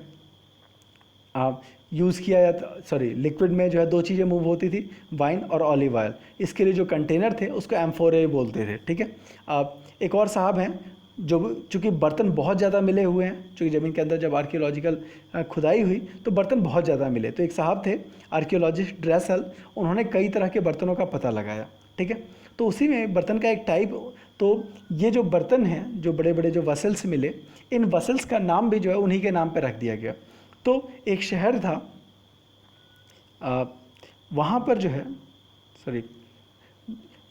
यूज़ किया जाता, सॉरी लिक्विड में जो है दो चीज़ें मूव होती थी, वाइन और ऑलिव ऑयल। इसके लिए जो कंटेनर थे उसको एम्फोरे बोलते थे। ठीक है, एक और साहब हैं जो चूँकि बर्तन बहुत ज़्यादा मिले हुए हैं, चूँकि ज़मीन के अंदर जब आर्कियोलॉजिकल खुदाई हुई तो बर्तन बहुत ज़्यादा मिले, तो एक साहब थे आर्कियोलॉजिस्ट ड्रेसल, उन्होंने कई तरह के बर्तनों का पता लगाया। ठीक है, तो उसी में बर्तन का एक टाइप, तो ये जो बर्तन हैं, जो बड़े बड़े जो वसल्स मिले, इन वसल्स का नाम भी जो है उन्हीं के नाम पर रख दिया गया। तो एक शहर था, वहाँ पर जो है, सॉरी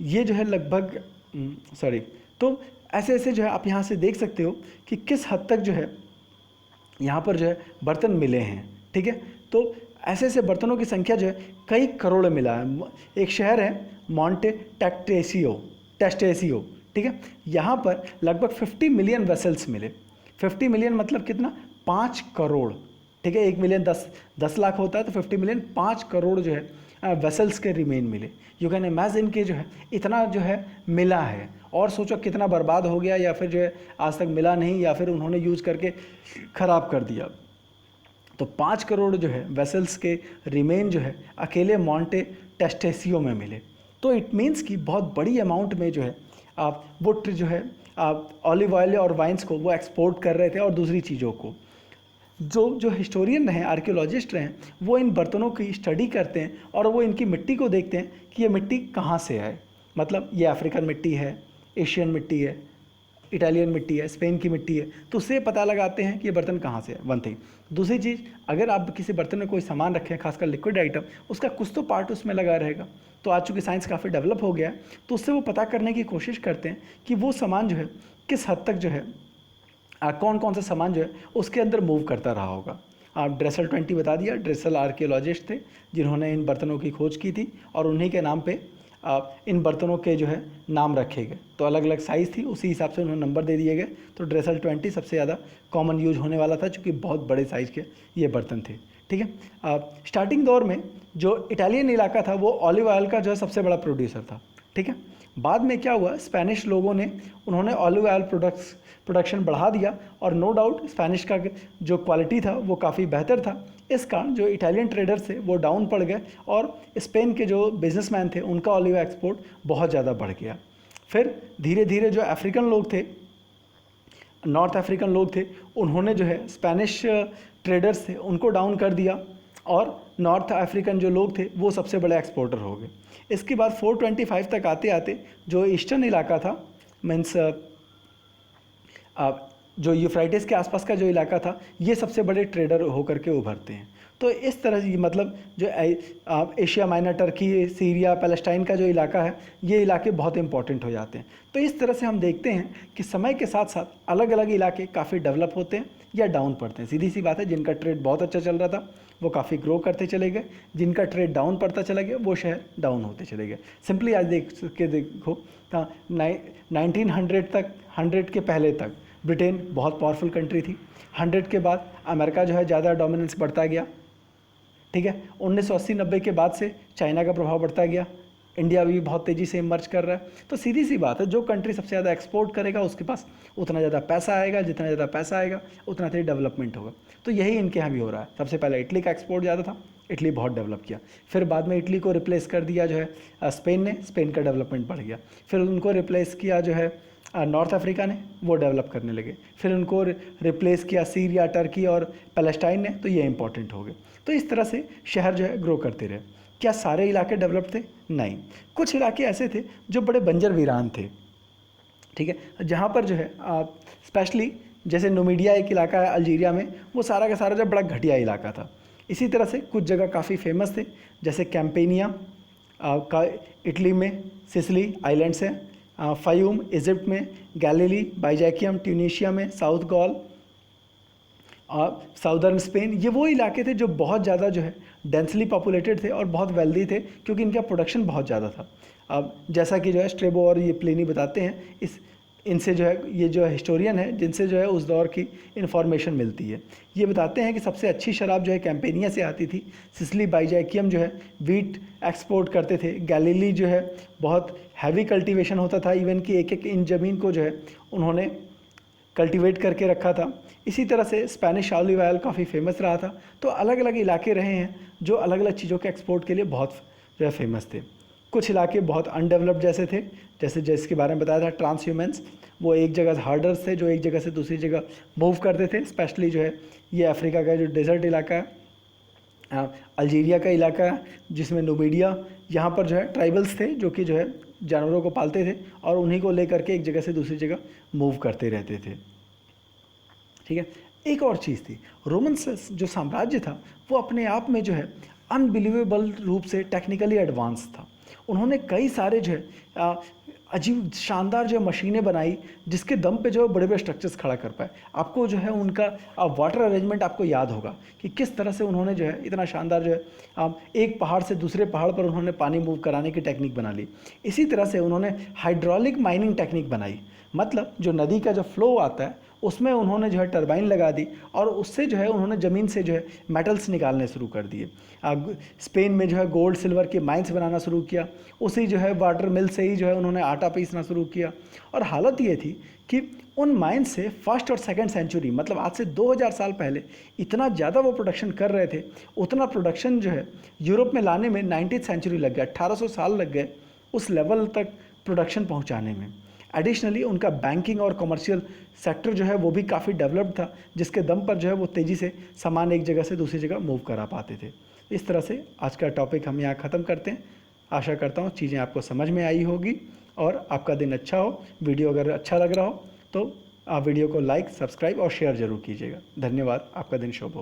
ये जो है लगभग, सॉरी, तो ऐसे ऐसे जो है आप यहाँ से देख सकते हो कि किस हद तक जो है यहाँ पर जो है बर्तन मिले हैं। ठीक है, तो ऐसे ऐसे बर्तनों की संख्या जो है कई करोड़ मिला है। एक शहर है मॉन्टे टेस्टेसियो। ठीक है, यहाँ पर लगभग 50 मिलियन वेसल्स मिले। 50 मिलियन मतलब कितना? 5 करोड़। ठीक है, 1 मिलियन 10 लाख होता है, तो 50 मिलियन 5 करोड़ जो है वेसल्स के रिमेन मिले। यू कैन इमेजिन कि जो है इतना जो है मिला है, और सोचो कितना बर्बाद हो गया, या फिर जो है आज तक मिला नहीं, या फिर उन्होंने यूज़ करके ख़राब कर दिया। तो 5 करोड़ जो है वेसल्स के रिमेन जो है अकेले मॉन्टे टेस्टेसियो में मिले। तो इट मीन्स कि बहुत बड़ी अमाउंट में जो है आप वो जो है आप ऑलिव ऑयल और वाइन्स को वो एक्सपोर्ट कर रहे थे, और दूसरी चीज़ों को जो हिस्टोरियन रहे, आर्कियोलॉजिस्ट रहे, वो इन बर्तनों की स्टडी करते हैं, और वो इनकी मिट्टी को देखते हैं कि ये मिट्टी कहाँ से है। मतलब ये अफ्रीकन मिट्टी है, एशियन मिट्टी है, इटालियन मिट्टी है, स्पेन की मिट्टी है, तो उससे पता लगाते हैं कि ये बर्तन कहाँ से है। One thing. दूसरी चीज़, अगर आप किसी बर्तन में कोई सामान रखें, खासकर लिक्विड आइटम, उसका कुछ तो पार्ट उसमें लगा रहेगा। तो आज चूँकि साइंस काफ़ी डेवलप हो गया है, तो उससे वो पता करने की कोशिश करते हैं कि वो सामान जो है किस हद तक जो है कौन कौन सा सामान जो है उसके अंदर मूव करता रहा होगा। आप ड्रेसल 20 बता दिया, ड्रेसल आर्कियोलॉजिस्ट थे जिन्होंने इन बर्तनों की खोज की थी, और उन्हीं के नाम पे इन बर्तनों के जो है नाम रखे गए। तो अलग अलग साइज़ थी, उसी हिसाब से उन्होंने नंबर दे दिए गए। तो ड्रेसल 20 सबसे ज़्यादा कॉमन यूज होने वाला था, चूँकि बहुत बड़े साइज़ के ये बर्तन थे। ठीक है, स्टार्टिंग दौर में जो इटालियन इलाका था वो ऑलिव ऑयल का जो है सबसे बड़ा प्रोड्यूसर था। ठीक है, बाद में क्या हुआ, स्पेनिश लोगों ने उन्होंने ऑलिव ऑयल प्रोडक्शन बढ़ा दिया, और नो डाउट स्पेनिश का जो क्वालिटी था वो काफ़ी बेहतर था। इस कारण जो इटालियन ट्रेडर्स थे वो डाउन पड़ गए, और स्पेन के जो बिजनेसमैन थे उनका ऑलिव एक्सपोर्ट बहुत ज़्यादा बढ़ गया। फिर धीरे धीरे जो अफ्रीकन लोग थे, नॉर्थ अफ्रीकन लोग थे, उन्होंने जो है स्पेनिश ट्रेडर्स थे उनको डाउन कर दिया, और नॉर्थ अफ्रीकन जो लोग थे वो सबसे बड़े एक्सपोर्टर हो गए। इसके बाद 425 तक आते आते जो ईस्टर्न इलाका था, मीन्स जो यूफ्राइटिस के आसपास का जो इलाका था, ये सबसे बड़े ट्रेडर होकर के उभरते हैं। तो इस तरह से मतलब जो Asia minor, Turkey, Syria, Palestine का जो इलाका है, ये इलाके बहुत इंपॉर्टेंट हो जाते हैं। तो इस तरह से हम देखते हैं कि समय के साथ साथ अलग अलग इलाके काफ़ी डेवलप होते हैं या डाउन पड़ते हैं। सीधी सी बात है, जिनका ट्रेड बहुत अच्छा चल रहा था वो काफ़ी ग्रो करते चले गए, जिनका ट्रेड डाउन पड़ता चला गया वो शहर डाउन होते चले गए। सिंपली आज देखो 1900 तक, 100 के पहले तक ब्रिटेन बहुत पावरफुल कंट्री थी। 100 के बाद अमेरिका जो है ज़्यादा डोमिनेंस बढ़ता गया। ठीक है, 1980-90 के बाद से चाइना का प्रभाव बढ़ता गया, इंडिया भी बहुत तेज़ी से इमर्ज कर रहा है। तो सीधी सी बात है, जो कंट्री सबसे ज़्यादा एक्सपोर्ट करेगा उसके पास उतना ज़्यादा पैसा आएगा, जितना ज़्यादा पैसा आएगा उतना तेज डेवलपमेंट होगा। तो यही इनके यहाँ भी हो रहा है। सबसे पहले इटली का एक्सपोर्ट ज़्यादा था, इटली बहुत डेवलप किया, फिर बाद में इटली को रिप्लेस कर दिया जो है स्पेन ने, स्पेन का डेवलपमेंट बढ़ गया, फिर उनको रिप्लेस किया जो है नॉर्थ अफ्रीका ने वो डेवलप करने लगे, फिर उनको रिप्लेस किया सीरिया, टर्की और पैलेस्टाइन ने, तो ये इंपॉर्टेंट हो गए। तो इस तरह से शहर जो है ग्रो करते रहे। क्या सारे इलाके डेवलप थे? नहीं, कुछ इलाके ऐसे थे जो बड़े बंजर वीरान थे, ठीक है, जहाँ पर जो है स्पेशली जैसे नुमिडिया एक इलाका है अल्जीरिया में, वो सारा का सारा जो बड़ा घटिया इलाका था। इसी तरह से कुछ जगह काफ़ी फेमस थे, जैसे कैंपेनिया का इटली में, सिसिली आइलैंड्स हैं, फ़ायूम इजिप्ट में, गैलीली बाइजैकियम ट्यूनीशिया में, साउथ गॉल और साउदर्न स्पेन, ये वो इलाके थे जो बहुत ज़्यादा जो है डेंसली पॉपुलेटेड थे और बहुत वेल्दी थे, क्योंकि इनका प्रोडक्शन बहुत ज़्यादा था। अब जैसा कि जो है स्ट्रेबो और ये प्लिनी बताते हैं, इनसे जो है ये जो हिस्टोरियन है जिनसे जो है उस दौर की इन्फॉर्मेशन मिलती है, ये बताते हैं कि सबसे अच्छी शराब जो है कैंपेनिया से आती थी। सिसिली बाइजैकियम जो है वीट एक्सपोर्ट करते थे। गैलीली जो है बहुत हैवी कल्टीवेशन होता था, इवन कि एक एक इंच ज़मीन को जो है उन्होंने कल्टीवेट करके रखा था। इसी तरह से स्पेनिश ऑलिव ऑयल काफ़ी फेमस रहा था। तो अलग अलग इलाके रहे हैं जो अलग अलग चीज़ों के एक्सपोर्ट के लिए बहुत जो है फेमस थे। कुछ इलाके बहुत अनडेवलप्ड जैसे थे, जैसे जिसके बारे में बताया था ट्रांस ह्यूमन्स, वो एक जगह हार्डर्स थे जो एक जगह से दूसरी जगह मूव करते थे। स्पेशली जो है ये अफ्रीका का जो डेजर्ट इलाका है, अल्जीरिया का इलाका है जिसमें नुमिडिया, यहाँ पर जो है ट्राइबल्स थे जो कि जो है जानवरों को पालते थे और उन्हीं को लेकर के एक जगह से दूसरी जगह मूव करते रहते थे, ठीक है। एक और चीज़ थी, रोमन जो साम्राज्य था वो अपने आप में जो है अनबिलीवेबल रूप से टेक्निकली एडवांस था। उन्होंने कई सारे जो है अजीब शानदार जो मशीनें बनाई जिसके दम पे जो बड़े बड़े स्ट्रक्चर्स खड़ा कर पाए। आपको जो है उनका वाटर अरेंजमेंट आपको याद होगा कि किस तरह से उन्होंने जो है इतना शानदार जो है एक पहाड़ से दूसरे पहाड़ पर उन्होंने पानी मूव कराने की टेक्निक बना ली। इसी तरह से उन्होंने हाइड्रोलिक माइनिंग टेक्निक बनाई, मतलब जो नदी का जो फ्लो आता है उसमें उन्होंने जो है टरबाइन लगा दी और उससे जो है उन्होंने ज़मीन से जो है मेटल्स निकालने शुरू कर दिए। स्पेन में जो है गोल्ड सिल्वर के माइंस बनाना शुरू किया, उसी जो है वाटर मिल से ही जो है उन्होंने आटा पीसना शुरू किया। और हालत ये थी कि उन माइंस से फर्स्ट और सेकंड सेंचुरी, मतलब आज से 2000 साल पहले इतना ज़्यादा वो प्रोडक्शन कर रहे थे, उतना प्रोडक्शन जो है यूरोप में लाने में 19th सेंचुरी लग गया, 1800 साल लग गए उस लेवल तक प्रोडक्शन पहुँचाने में। एडिशनली उनका बैंकिंग और कमर्शियल सेक्टर जो है वो भी काफ़ी डेवलप्ड था, जिसके दम पर जो है वो तेज़ी से सामान एक जगह से दूसरी जगह मूव करा पाते थे। इस तरह से आज का टॉपिक हम यहाँ ख़त्म करते हैं। आशा करता हूँ चीज़ें आपको समझ में आई होगी और आपका दिन अच्छा हो। वीडियो अगर अच्छा लग रहा हो तो आप वीडियो को लाइक, सब्सक्राइब और शेयर ज़रूर कीजिएगा। धन्यवाद, आपका दिन शुभ हो।